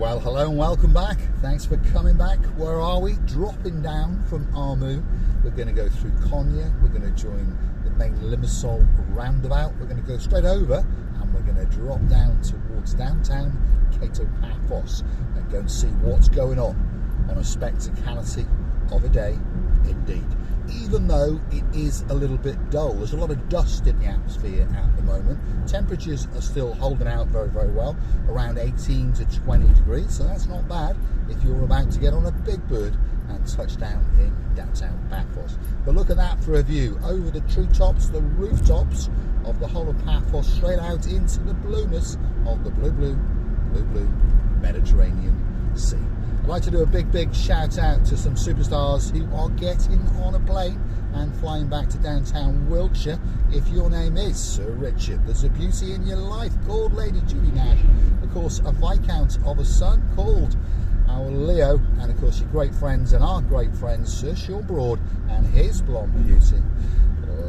Well, hello and welcome back. Thanks for coming back. Where are we? Dropping down from Armu. We're going to go through Konya. We're going to join the main Limassol roundabout. We're going to go straight over and we're going to drop down towards downtown Kato Paphos and go and see what's going on a spectacality of a day indeed. Even though it is a little bit dull, there's a lot of dust in the atmosphere at the moment. Temperatures are still holding out very, very well, around 18 to 20 degrees, so that's not bad if you're about to get on a big bird and touch down in downtown Paphos. But look at that for a view over the treetops, the rooftops of the whole of Paphos, straight out into the blueness of the blue Mediterranean Sea. I'd like to do a big shout out to some superstars who are getting on a plane and flying back to downtown Wiltshire. If your name is Sir Richard, there's a beauty in your life called Lady Julie Nash, of course a Viscount of a son called our Leo, and of course your great friends and our great friends Sir Sean Broad and his blonde beauty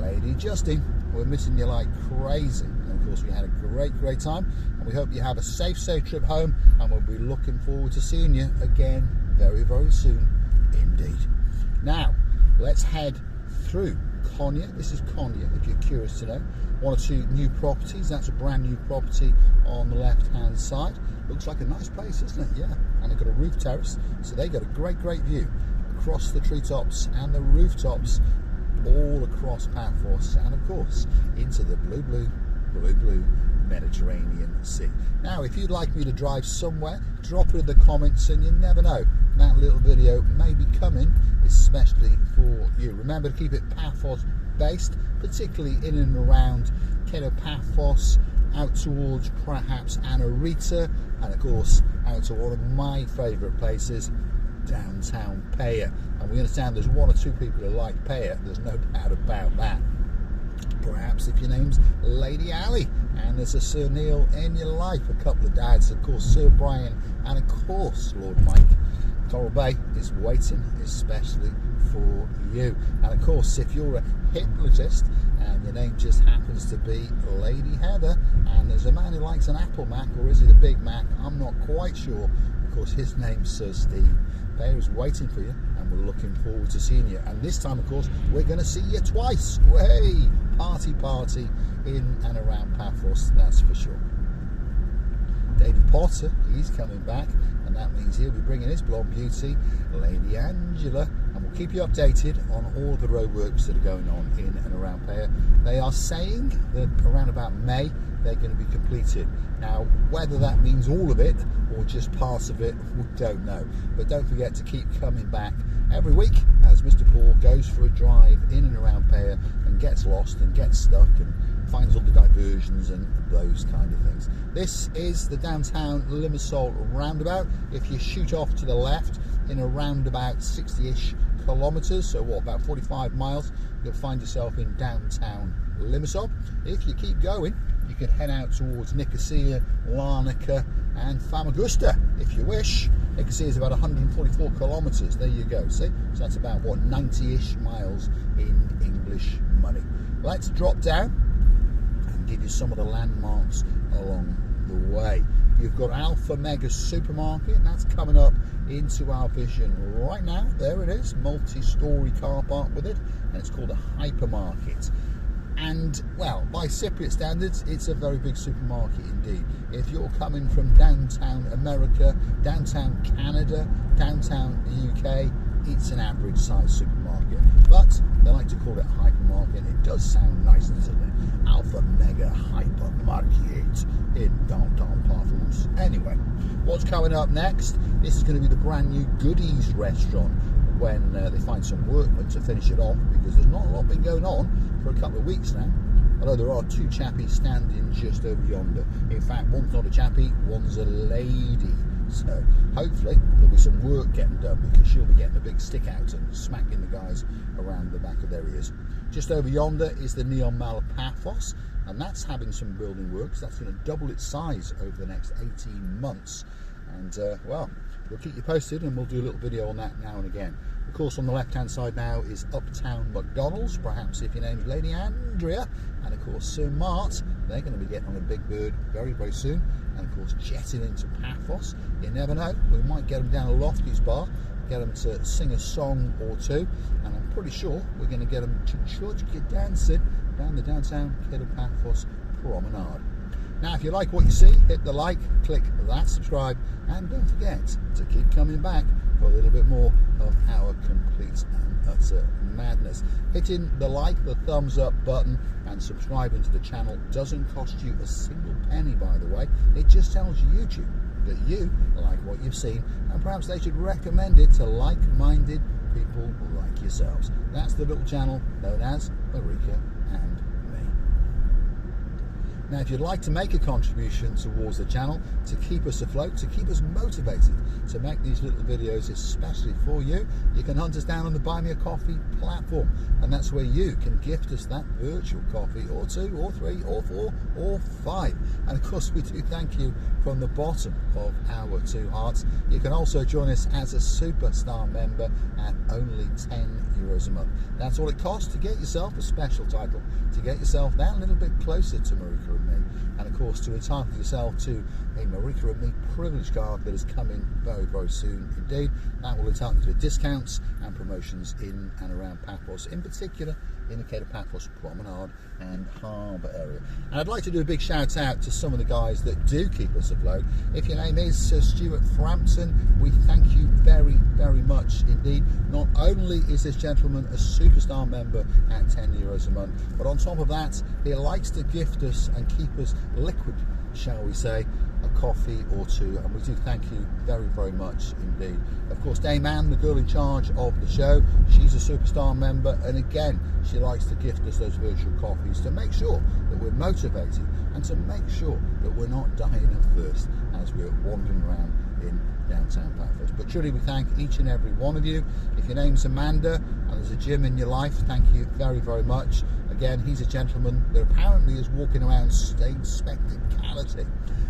Lady Justine. We're missing you like crazy, and of course we had a great time, and we hope you have a safe trip home, and we'll be looking forward to seeing you again very soon indeed. Now let's head through Konya. This is Konya, if you're curious to know. One or two new properties. That's a brand new property on the left hand side. Looks like a nice place, doesn't it? Yeah, and they've got a roof terrace, so they got a great view across the treetops and the rooftops all across Paphos, and of course into the blue Mediterranean Sea. Now if you'd like me to drive somewhere, drop it in the comments, and you never know, that little video may be coming especially for you. Remember to keep it Paphos based, particularly in and around Kato Paphos, out towards perhaps Anarita, and of course out to one of my favourite places, downtown Paya. And we understand there's one or two people who like Paya, there's no doubt about that. Perhaps if your name's Lady Ali and there's a Sir Neil in your life, a couple of dads, of course Sir Brian, and of course Lord Mike. Coral Bay is waiting especially for you. And of course if you're a hypnotist and your name just happens to be Lady Heather, and there's a man who likes an Apple Mac, or is it a Big Mac, I'm not quite sure. Of course his name's Sir Steve. Paya is waiting for you, and we're looking forward to seeing you. And this time, of course, we're going to see you twice. Way party in and around Paphos, that's for sure. David Potter, he's coming back, and that means he'll be bringing his blonde beauty, Lady Angela, and we'll keep you updated on all the roadworks that are going on in and around Paya. They are saying that around about May they're going to be completed. Now, whether that means all of it or just parts of it, we don't know. But don't forget to keep coming back every week as Mr. Paul goes for a drive in and around Paya and gets lost and gets stuck and finds all the diversions and those kind of things. This is the downtown Limassol roundabout. If you shoot off to the left in around about 60-ish kilometres, so what, about 45 miles, you'll find yourself in downtown Limassol. If you keep going, you can head out towards Nicosia, Larnaca and Famagusta if you wish. Nicosia is about 144 kilometres, there you go, see? So that's about, what, 90-ish miles in English money. Let's drop down and give you some of the landmarks along the way. You've got Alpha Mega Supermarket, and that's coming up into our vision right now. There it is, multi-storey car park with it, and it's called a hypermarket. And, well, by Cypriot standards, it's a very big supermarket indeed. If you're coming from downtown America, downtown Canada, downtown the UK, it's an average size supermarket. But they like to call it a hypermarket, and it does sound nice, doesn't it? Alpha Mega Hypermarket in downtown Paphos. Anyway, what's coming up next? This is going to be the brand new Goodies restaurant when they find some workmen to finish it off, because there's not a lot been going on for a couple of weeks now, although there are two chappies standing just over yonder. In fact, one's not a chappie, one's a lady, so hopefully there'll be some work getting done, because she'll be getting a big stick out and smacking the guys around the back of their ears. Just over yonder is the Neon Mall of Paphos, and that's having some building works. That's going to double its size over the next 18 months, and well, we'll keep you posted, and we'll do a little video on that now and again. Of course, on the left hand side now is Uptown McDonald's, perhaps if your name's Lady Andrea, and of course Sir Mart they're going to be getting on a big bird very, very soon, and of course jetting into Paphos. You never know, we might get them down a Lofty's bar, get them to sing a song or two, and I'm pretty sure we're going to get them to church dancing down the downtown Kato Paphos promenade. Now, if you like what you see, hit the like, click that subscribe, and don't forget to keep coming back for a little bit more of our complete and utter madness. Hitting the like, the thumbs up button, and subscribing to the channel doesn't cost you a single penny, by the way. It just tells YouTube that you like what you've seen, and perhaps they should recommend it to like-minded people like yourselves. That's the little channel known as Marika and me. Now, if you'd like to make a contribution towards the channel to keep us afloat, to keep us motivated to make these little videos especially for you, you can hunt us down on the Buy Me a Coffee platform, and that's where you can gift us that virtual coffee, or 2 or 3 or 4 or 5. And of course, we do thank you from the bottom of our 2 hearts. You can also join us as a superstar member at only €10 a month. That's all it costs to get yourself a special title, to get yourself down a little bit closer to Marika and me, and of course to entitle yourself to a Marika and me privilege card that is coming very, very soon indeed. That will entitle you to discounts and promotions in and around Paphos, in particular in the Kato Paphos promenade and harbour area. And I'd like to do a big shout out to some of the guys that do keep us afloat. If your name is Sir Stuart Frampton, we thank you very, very much indeed. Not only is this gentleman a superstar member at €10 a month, but on top of that, he likes to gift us and keep us liquid, shall we say, a coffee or 2, and we do thank you very, very much indeed. Of course, Dame Anne, the girl in charge of the show, she's a superstar member, and again, she likes to gift us those virtual coffees to make sure that we're motivated and to make sure that we're not dying of thirst as we're wandering around in downtown Paphos. But truly, we thank each and every one of you. If your name's Amanda and there's a gym in your life, thank you very, very much. Again, he's a gentleman that apparently is walking around saying spectacality.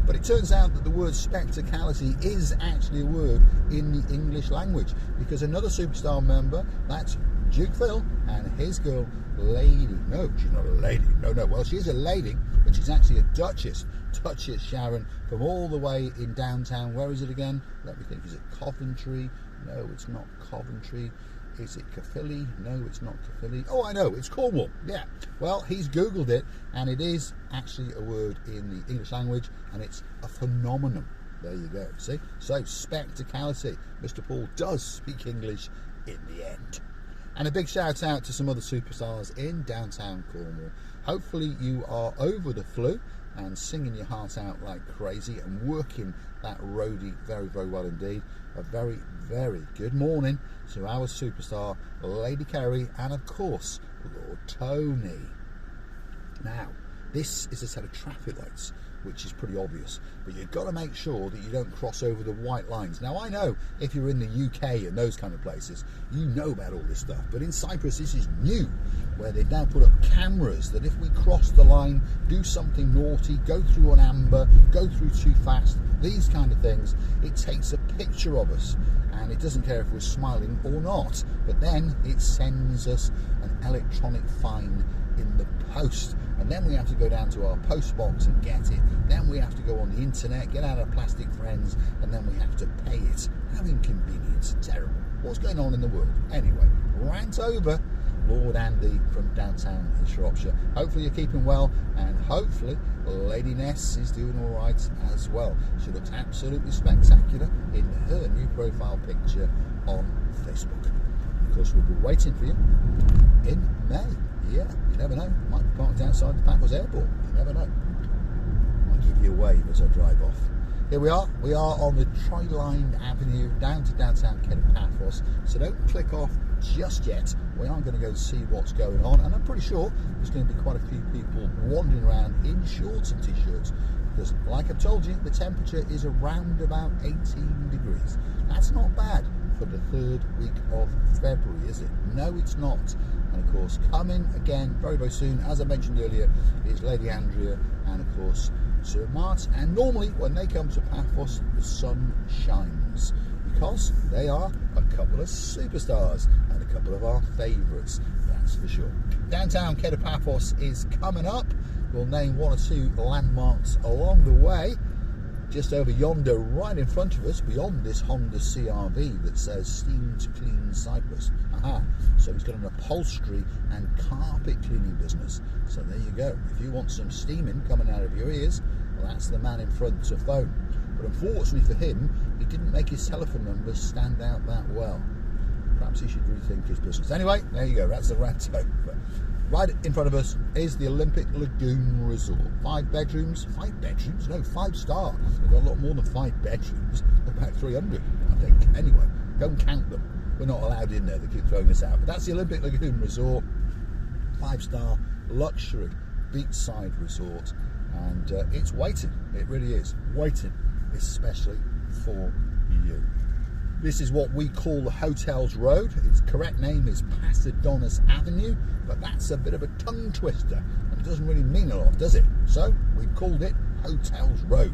But it turns out that the word spectacality is actually a word in the English language, because another superstar member, that's Duke Phil, and his girl, Lady. No, she's not a lady. No. Well, she is a lady, but she's actually a Duchess. Duchess Sharon, from all the way in downtown. Where is it again? Let me think. Is it Coventry? No, it's not Coventry. Is it Caerphilly? No, it's not Caerphilly. Oh, I know, it's Cornwall. Yeah. Well, he's Googled it, and it is actually a word in the English language, and it's a phenomenon. There you go. See? So, spectacality. Mr. Paul does speak English in the end. And a big shout out to some other superstars in downtown Cornwall. Hopefully you are over the flu and singing your heart out like crazy and working that roadie very, very well indeed. A very, very good morning to our superstar, Lady Kerry, and of course, Lord Tony. Now, this is a set of traffic lights, which is pretty obvious, but you've got to make sure that you don't cross over the white lines. Now, I know if you're in the UK and those kind of places, you know about all this stuff, but in Cyprus this is new, where they've now put up cameras that if we cross the line, do something naughty, go through an amber, go through too fast, these kind of things, it takes a picture of us, and it doesn't care if we're smiling or not, but then it sends us an electronic fine in the post, and then we have to go down to our post box and get it. Then we have to go on the internet, get out our plastic friends, and then we have to pay it. How inconvenient. Terrible. What's going on in the world? Anyway, rant over. Lord Andy from downtown in Shropshire. Hopefully you're keeping well, and hopefully Lady Ness is doing all right as well. She looks absolutely spectacular in her new profile picture on Facebook. Of course, we'll be waiting for you in May. Yeah, you never know. Might be parked outside the Paphos airport. You never know. I'll give you a wave as I drive off. Here we are. We are on the tree-lined avenue down to downtown Kato Paphos. So don't click off just yet. We are going to go and see what's going on, and I'm pretty sure there's going to be quite a few people wandering around in shorts and t-shirts, because like I've told you, the temperature is around about 18 degrees. That's not bad for the 3rd week of February, is it? No, it's not. And of course, coming again very, very soon, as I mentioned earlier, is Lady Andrea and of course Sir Mart. And normally when they come to Paphos, the sun shines, because they are a couple of superstars and a couple of our favourites, that's for sure. downtown Kato Paphos is coming up. We'll name one or two landmarks along the way. Just over yonder, right in front of us, beyond this Honda CR-V that says steam to clean Cyprus. Aha, so he's got an upholstery and carpet cleaning business. So there you go. If you want some steaming coming out of your ears, well, that's the man in front to phone. But unfortunately for him, he didn't make his telephone numbers stand out that well. Perhaps he should rethink his business. Anyway, there you go, that's the rant over. Right in front of us is the Olympic Lagoon Resort. 5 bedrooms? 5 bedrooms? No, 5-star. They've got a lot more than 5 bedrooms. About 300, I think. Anyway, don't count them. We're not allowed in there. They keep throwing us out. But that's the Olympic Lagoon Resort. 5-star luxury beachside resort. And it's waiting. It really is. Waiting, especially for you. This is what we call the Hotels Road. Its correct name is Pasadonus Avenue, but that's a bit of a tongue twister, and it doesn't really mean a lot, does it? So we've called it Hotels Road,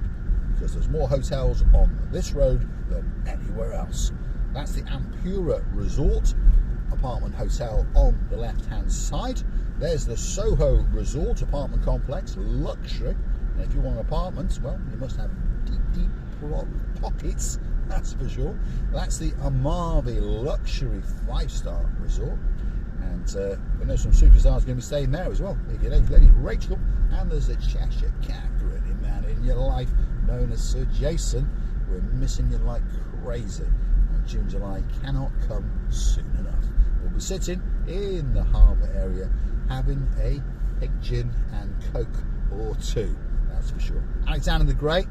because there's more hotels on this road than anywhere else. That's the Ampura Resort apartment hotel on the left-hand side. There's the Soho Resort apartment complex, luxury. And if you want apartments, well, you must have deep pockets, that's for sure. That's the Amarvi luxury 5-star resort, and we know some superstars are going to be staying there as well. You know, Lady Rachel, and there's a Cheshire cat, really man in your life known as Sir Jason. We're missing you like crazy, and June, July cannot come soon enough. We'll be sitting in the harbour area having a pig gin and Coke or two, that's for sure. Alexander the Great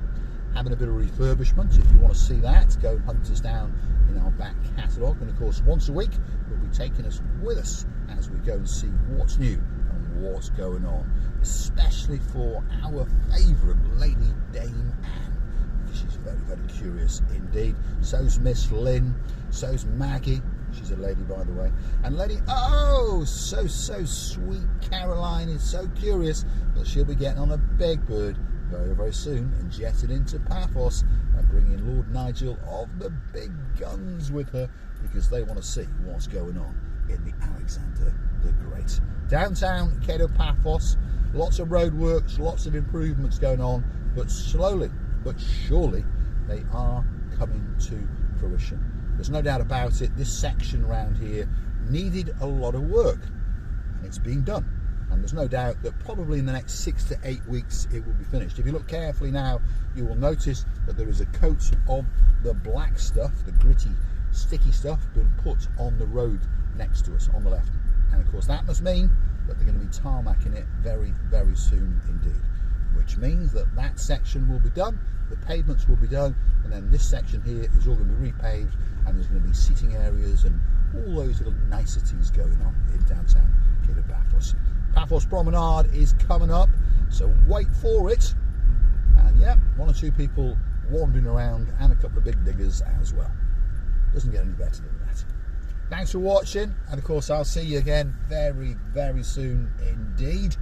having a bit of refurbishment. If you want to see that, go and hunt us down in our back catalogue. And of course, once a week, we'll be taking us with us as we go and see what's new and what's going on, especially for our favourite Lady Dame Anne, because she's very, very curious indeed. So's Miss Lynn, so's Maggie. She's a lady, by the way. And Lady, oh, so sweet Caroline is so curious that she'll be getting on a big bird very, very soon and jetting into Paphos and bringing Lord Nigel of the big guns with her, because they want to see what's going on in the Alexander the Great. Downtown Kato Paphos, lots of roadworks, lots of improvements going on, but slowly but surely they are coming to fruition. There's no doubt about it, this section around here needed a lot of work, and it's being done. And there's no doubt that probably in the next 6 to 8 weeks it will be finished. If you look carefully now, you will notice that there is a coat of the black stuff, the gritty, sticky stuff, being put on the road next to us on the left. And of course that must mean that they're going to be tarmacking it very, very soon indeed. Which means that that section will be done, the pavements will be done, and then this section here is all going to be repaved, and there's going to be seating areas and all those little niceties going on in downtown Kato Paphos. Paphos Promenade is coming up, so wait for it. And yeah, 1 or 2 people wandering around and a couple of big diggers as well. Doesn't get any better than that. Thanks for watching, and of course I'll see you again very, very soon indeed.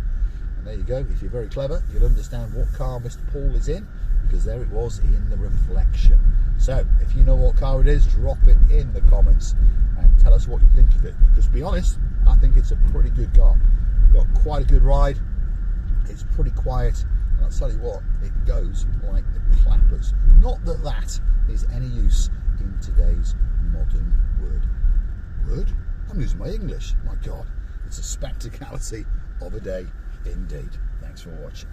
And there you go, if you're very clever, you'll understand what car Mr. Paul is in, because there it was in the reflection. So if you know what car it is, drop it in the comments and tell us what you think of it. Because to be honest, I think it's a pretty good car. Got quite a good ride, it's pretty quiet, and I'll tell you what, it goes like the clappers. Not that that is any use in today's modern word? I'm losing my English, my God. It's a spectacality of a day indeed. Thanks for watching.